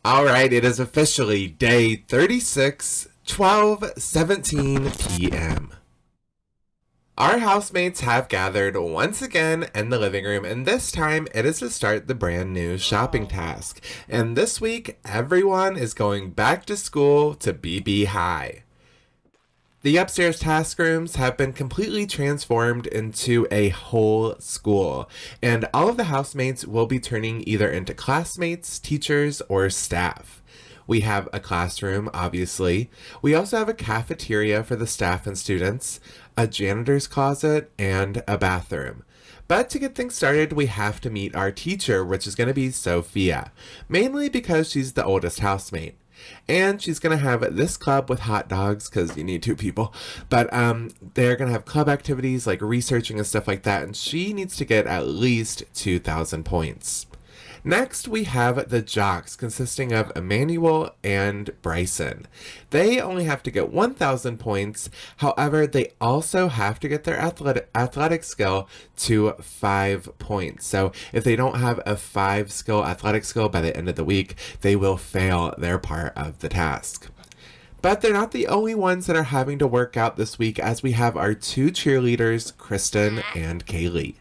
All right, it is officially day 36, 12:17 p.m. Our housemates have gathered once again in the living room, and this time it is to start the brand new shopping task. And this week, everyone is going back to school to BB High. The upstairs task rooms have been completely transformed into a whole school, and all of the housemates will be turning either into classmates, teachers, or staff. We have a classroom, obviously. We also have a cafeteria for the staff and students, a janitor's closet, and a bathroom. But to get things started, we have to meet our teacher, which is going to be Sophia, mainly because she's the oldest housemate. And she's going to have this club with hot dogs because you need two people. But they're going to have club activities like researching and stuff like that. And she needs to get at least 2,000 points. Next, we have the jocks, consisting of Emmanuel and Bryson. They only have to get 1,000 points. However, they also have to get their athletic skill to 5 points. So if they don't have a 5 skill athletic skill by the end of the week, they will fail their part of the task. But they're not the only ones that are having to work out this week, as we have our two cheerleaders, Kristen and Kaylee.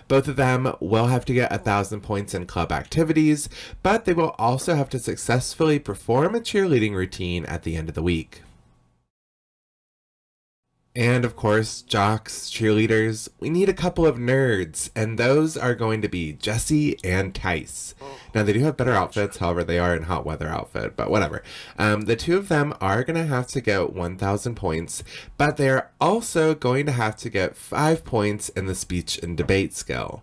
Both of them will have to get 1,000 points in club activities, but they will also have to successfully perform a cheerleading routine at the end of the week. And of course, jocks, cheerleaders, we need a couple of nerds, and those are going to be Jesse and Tice. Now, they do have better outfits, however, they are in hot weather outfit, but whatever. The two of them are going to have to get 1,000 points, but they are also going to have to get 5 points in the speech and debate skill.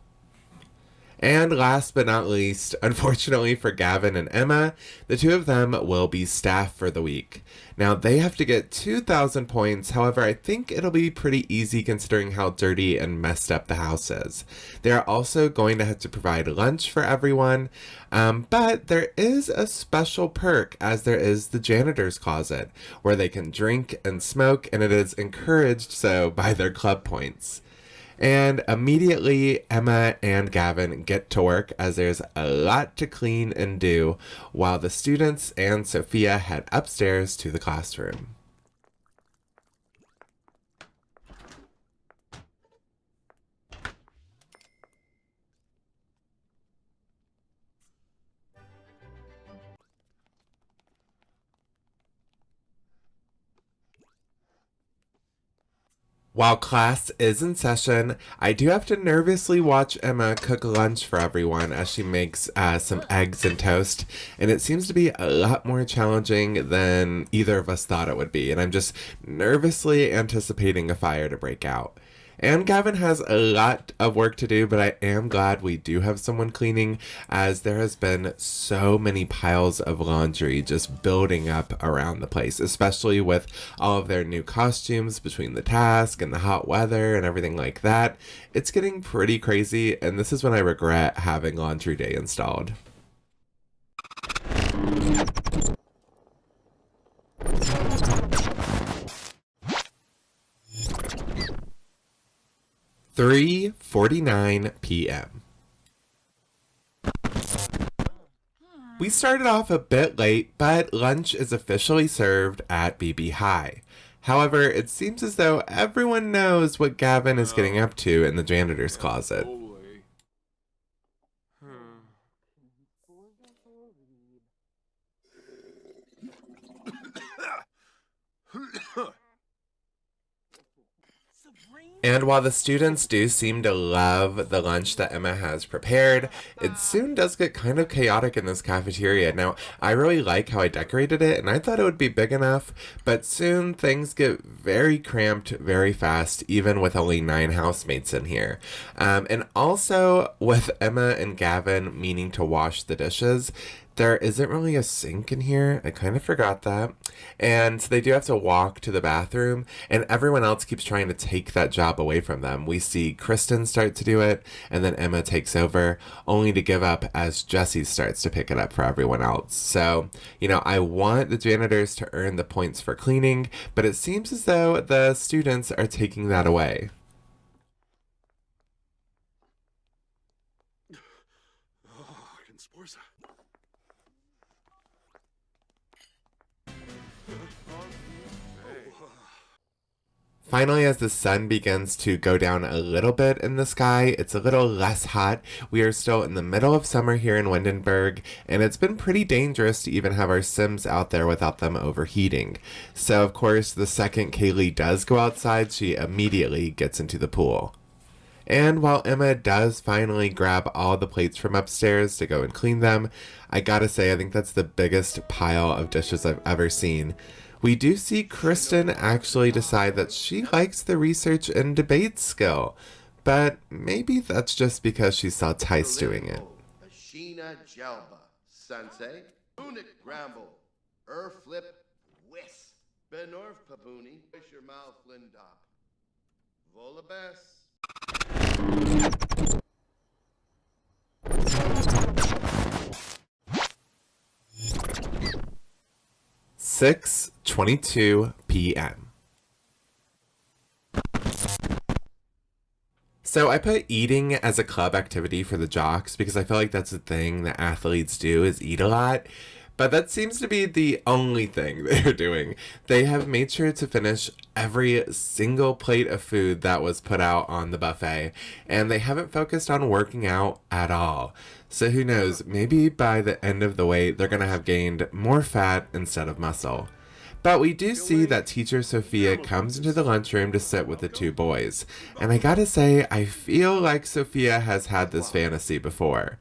And last but not least, unfortunately for Gavin and Emma, the two of them will be staff for the week. Now, they have to get 2,000 points, however, I think it'll be pretty easy considering how dirty and messed up the house is. They are also going to have to provide lunch for everyone, but there is a special perk, as there is the janitor's closet, where they can drink and smoke, and it is encouraged so by their club points. And immediately, Emma and Gavin get to work, as there's a lot to clean and do, while the students and Sophia head upstairs to the classroom. While class is in session, I do have to nervously watch Emma cook lunch for everyone as she makes some eggs and toast, and it seems to be a lot more challenging than either of us thought it would be, and I'm just nervously anticipating a fire to break out. And Gavin has a lot of work to do, but I am glad we do have someone cleaning, as there has been so many piles of laundry just building up around the place, especially with all of their new costumes between the task and the hot weather and everything like that. It's getting pretty crazy, and this is when I regret having laundry day installed. 3:49 p.m. We started off a bit late, but lunch is officially served at BB High. However, it seems as though everyone knows what Gavin is getting up to in the janitor's closet. And while the students do seem to love the lunch that Emma has prepared, it soon does get kind of chaotic in this cafeteria. Now, I really like how I decorated it, and I thought it would be big enough, but soon things get very cramped very fast, even with only 9 housemates in here. And also, with Emma and Gavin meaning to wash the dishes, there isn't really a sink in here. I kind of forgot that. And so they do have to walk to the bathroom, and everyone else keeps trying to take that job away from them. We see Kristen start to do it, and then Emma takes over, only to give up as Jessie starts to pick it up for everyone else. So, I want the janitors to earn the points for cleaning, but it seems as though the students are taking that away. Finally, as the sun begins to go down a little bit in the sky, it's a little less hot. We are still in the middle of summer here in Windenburg, and it's been pretty dangerous to even have our Sims out there without them overheating. So, of course, the second Kaylee does go outside, she immediately gets into the pool. And while Emma does finally grab all the plates from upstairs to go and clean them, I gotta say, I think that's the biggest pile of dishes I've ever seen. We do see Kristen actually decide that she likes the research and debate skill, but maybe that's just because she saw Tice doing it. Ashina Jelba, Sensei, Unik Gramble, Flip Whis, Benorf Pabuni, Fisher Mouth Lindop, Volabes. 6:22 p.m. So I put eating as a club activity for the jocks because I feel like that's the thing that athletes do is eat a lot. But that seems to be the only thing they're doing. They have made sure to finish every single plate of food that was put out on the buffet, and they haven't focused on working out at all. So who knows, maybe by the end of the wait, they're going to have gained more fat instead of muscle. But we do see that teacher Sophia comes into the lunchroom to sit with the two boys. And I gotta say, I feel like Sophia has had this fantasy before.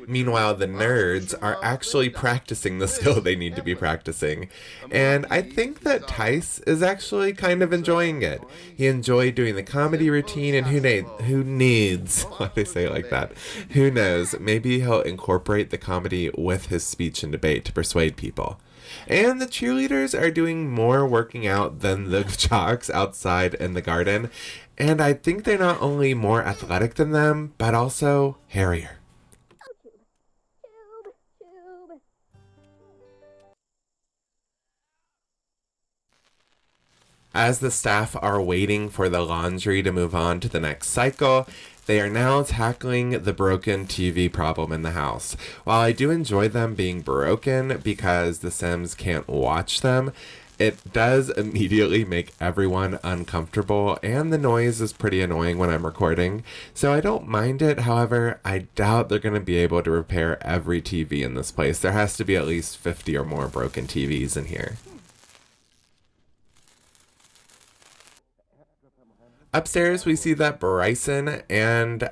Meanwhile, the nerds are actually practicing the skill they need to be practicing. And I think that Tice is actually kind of enjoying it. He enjoyed doing the comedy routine, and who needs, why do they say it like that? Who knows, maybe he'll incorporate the comedy with his speech and debate to persuade people. And the cheerleaders are doing more working out than the jocks outside in the garden. And I think they're not only more athletic than them, but also hairier. As the staff are waiting for the laundry to move on to the next cycle, they are now tackling the broken TV problem in the house. While I do enjoy them being broken because the Sims can't watch them, it does immediately make everyone uncomfortable, and the noise is pretty annoying when I'm recording. So I don't mind it. However, I doubt they're going to be able to repair every TV in this place. There has to be at least 50 or more broken TVs in here. Upstairs, we see that Bryson and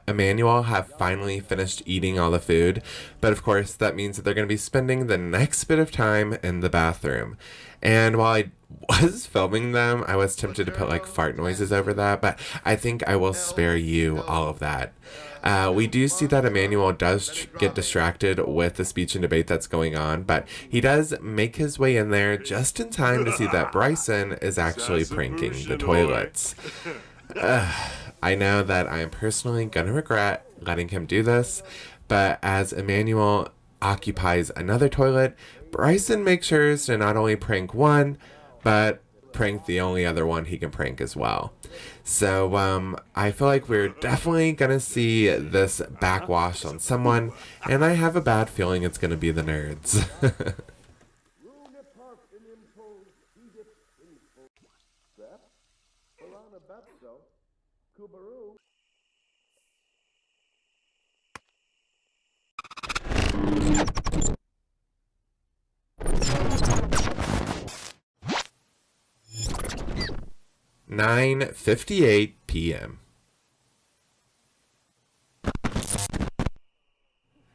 Emmanuel have finally finished eating all the food, but of course that means that they're going to be spending the next bit of time in the bathroom. And while I was filming them, I was tempted to put like fart noises over that, but I think I will spare you all of that. We do see that Emmanuel does get distracted with the speech and debate that's going on, but he does make his way in there just in time to see that Bryson is actually pranking the toilets. I know that I am personally going to regret letting him do this, but as Emmanuel occupies another toilet, Bryson makes sure to not only prank one, but prank the only other one he can prank as well. So I feel like we're definitely going to see this backwash on someone, and I have a bad feeling it's going to be the nerds. 9:58 p.m.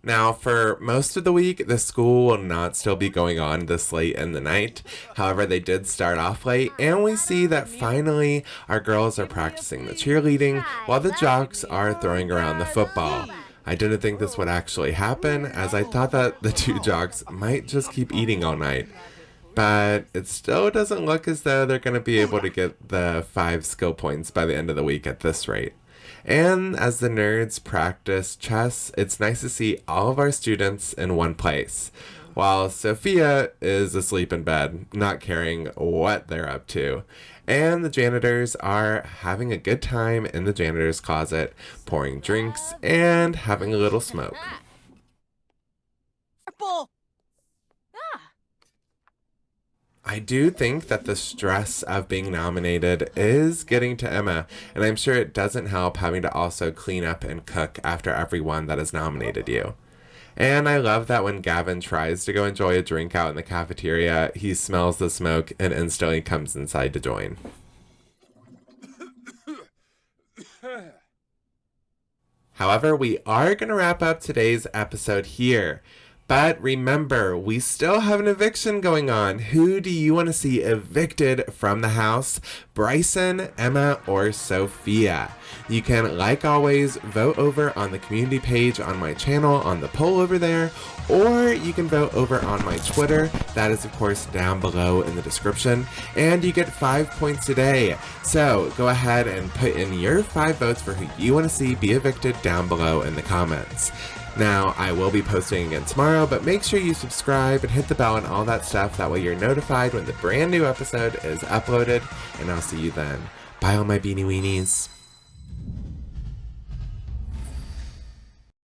Now, for most of the week, the school will not still be going on this late in the night. However, they did start off late, and we see that finally our girls are practicing the cheerleading while the jocks are throwing around the football. I didn't think this would actually happen, as I thought that the two jocks might just keep eating all night. But it still doesn't look as though they're going to be able to get the 5 skill points by the end of the week at this rate. And as the nerds practice chess, it's nice to see all of our students in one place, while Sophia is asleep in bed, not caring what they're up to. And the janitors are having a good time in the janitor's closet, pouring drinks and having a little smoke. I do think that the stress of being nominated is getting to Emma, and I'm sure it doesn't help having to also clean up and cook after everyone that has nominated you. And I love that when Gavin tries to go enjoy a drink out in the cafeteria, he smells the smoke and instantly comes inside to join. However, we are going to wrap up today's episode here. But remember, we still have an eviction going on. Who do you want to see evicted from the house? Bryson, Emma, or Sophia? You can, like always, vote over on the community page on my channel on the poll over there, or you can vote over on my Twitter. That is, of course, down below in the description, and you get 5 points a day. So go ahead and put in your 5 votes for who you want to see be evicted down below in the comments. Now, I will be posting again tomorrow, but make sure you subscribe and hit the bell and all that stuff. That way you're notified when the brand new episode is uploaded, and I'll see you then. Bye, all my beanie weenies.